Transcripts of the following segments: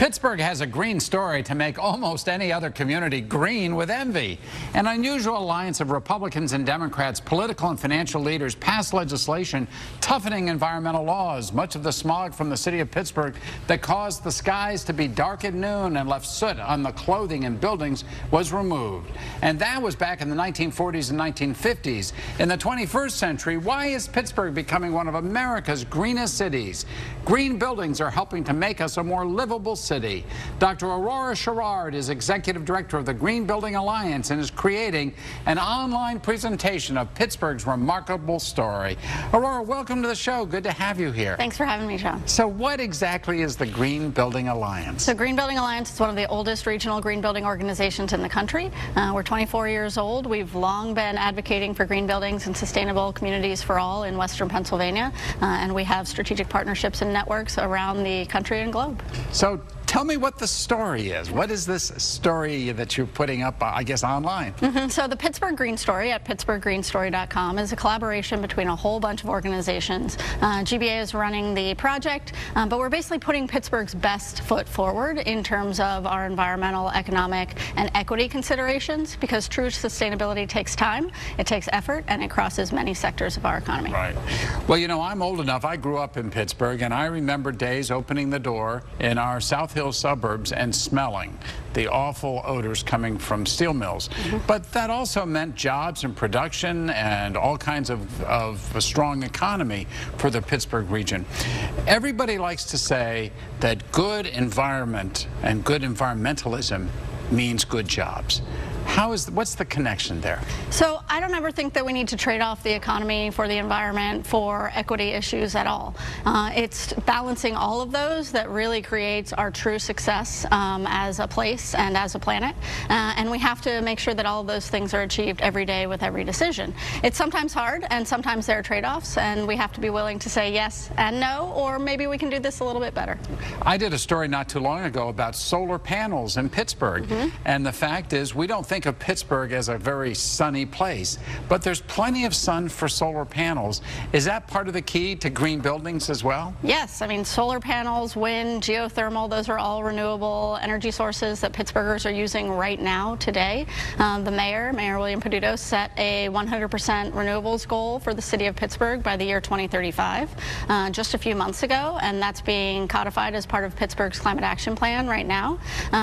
Pittsburgh has a green story to make almost any other community green with envy. An unusual alliance of Republicans and Democrats, political and financial leaders passed legislation toughening environmental laws. Much of the smog from the city of Pittsburgh that caused the skies to be dark at noon and left soot on the clothing and buildings was removed. And that was back in the 1940s and 1950s. In the 21st century, why is Pittsburgh becoming one of America's greenest cities? Green buildings are helping to make us a more livable city. Dr. Aurora Sharrard is executive director of the Green Building Alliance and is creating an online presentation of Pittsburgh's remarkable story. Aurora, welcome to the show. Good to have you here. Thanks for having me, John. So what exactly is the Green Building Alliance? The Green Building Alliance is one of the oldest regional green building organizations in the country. We're 24 years old. We've long been advocating for green buildings and sustainable communities for all in Western Pennsylvania, and we have strategic partnerships and networks around the country and globe. So tell me what the story is. What is this story that you're putting up, I guess, online? So the Pittsburgh Green Story at pittsburghgreenstory.com is a collaboration between a whole bunch of organizations. GBA is running the project, but we're basically putting Pittsburgh's best foot forward in terms of our environmental, economic, and equity considerations, because true sustainability takes time, it takes effort, and it crosses many sectors of our economy. Right. Well, you know, I'm old enough. I grew up in Pittsburgh, and I remember days opening the door in our South Hill suburbs and smelling the awful odors coming from steel mills. But that also meant jobs and production and all kinds of a strong economy for the Pittsburgh region. Everybody likes to say that good environment and good environmentalism means good jobs. What's the connection there? So I don't ever think that we need to trade off the economy for the environment for equity issues at all. It's balancing all of those that really creates our true success as a place and as a planet. And we have to make sure that all of those things are achieved every day with every decision. It's sometimes hard, and sometimes there are trade-offs, and we have to be willing to say yes and no, or maybe we can do this a little bit better. I did a story not too long ago about solar panels in Pittsburgh, and the fact is we don't think of Pittsburgh as a very sunny place, but there's plenty of sun for solar panels. Is that part of the key to green buildings as well? Yes, I mean, solar panels, wind, geothermal, those are all renewable energy sources that Pittsburghers are using right now today. The Mayor William Peduto, set a 100% renewables goal for the city of Pittsburgh by the year 2035 just a few months ago, and that's being codified as part of Pittsburgh's climate action plan right now.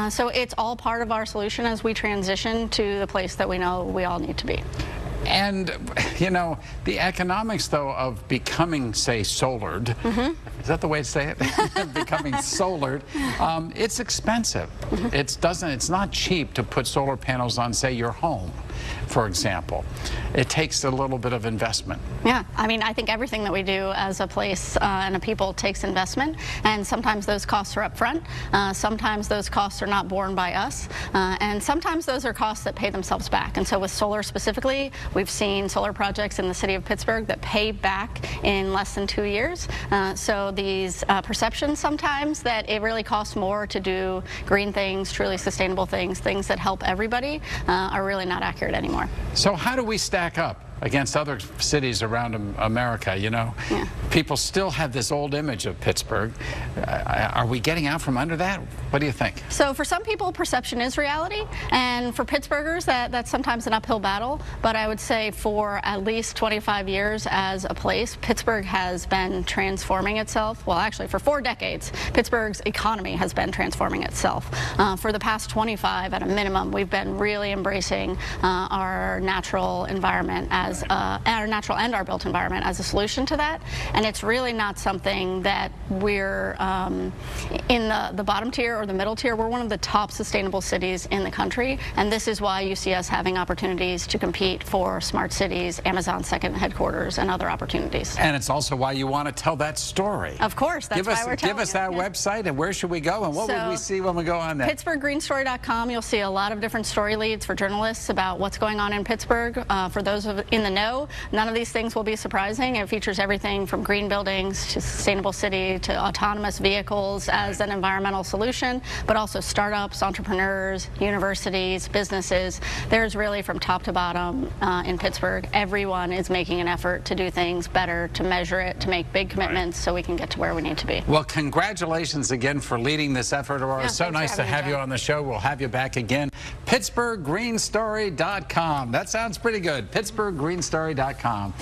So it's all part of our solution as we transition to the place that we know we all need to be. And, you know, the economics, though, of becoming, say, solared, is that the way to say it? Becoming solared, it's expensive. It's not cheap to put solar panels on, say, your home, for example. It takes a little bit of investment. Yeah, I mean, I think everything that we do as a place and a people takes investment, and sometimes those costs are up front, sometimes those costs are not borne by us, and sometimes those are costs that pay themselves back. And so with solar specifically, we've seen solar projects in the city of Pittsburgh that pay back in less than 2 years. So these perceptions sometimes that it really costs more to do green things, truly sustainable things, things that help everybody, are really not accurate anymore. So how do we stack up against other cities around America? You know, people still have this old image of Pittsburgh. Are we getting out from under that? What do you think? So for some people, perception is reality, and for Pittsburghers, that's sometimes an uphill battle. But I would say for at least 25 years as a place, Pittsburgh has been transforming itself. Well, actually, for 4 decades, Pittsburgh's economy has been transforming itself. For the past 25, at a minimum, we've been really embracing our natural environment as our natural and our built environment as a solution to that. And it's really not something that we're in the bottom tier or the middle tier. We're one of the top sustainable cities in the country, and this is why you see us having opportunities to compete for smart cities, Amazon's second headquarters, and other opportunities. And it's also why you want to tell that story. Of course, that's why we're telling it. Give us that website, and where should we go, and what would we see when we go on there? pittsburghgreenstory.com, you'll see a lot of different story leads for journalists about what's going on in Pittsburgh. For those in in the know. None of these things will be surprising. It features everything from green buildings to sustainable city to autonomous vehicles as an environmental solution, but also startups, entrepreneurs, universities, businesses. There's really from top to bottom in Pittsburgh, everyone is making an effort to do things better, to measure it, to make big commitments so we can get to where we need to be. Well, congratulations again for leading this effort, Aurora. Yeah, so nice to have you on the show. We'll have you back again. PittsburghGreenStory.com. That sounds pretty good. PittsburghGreenStory.com.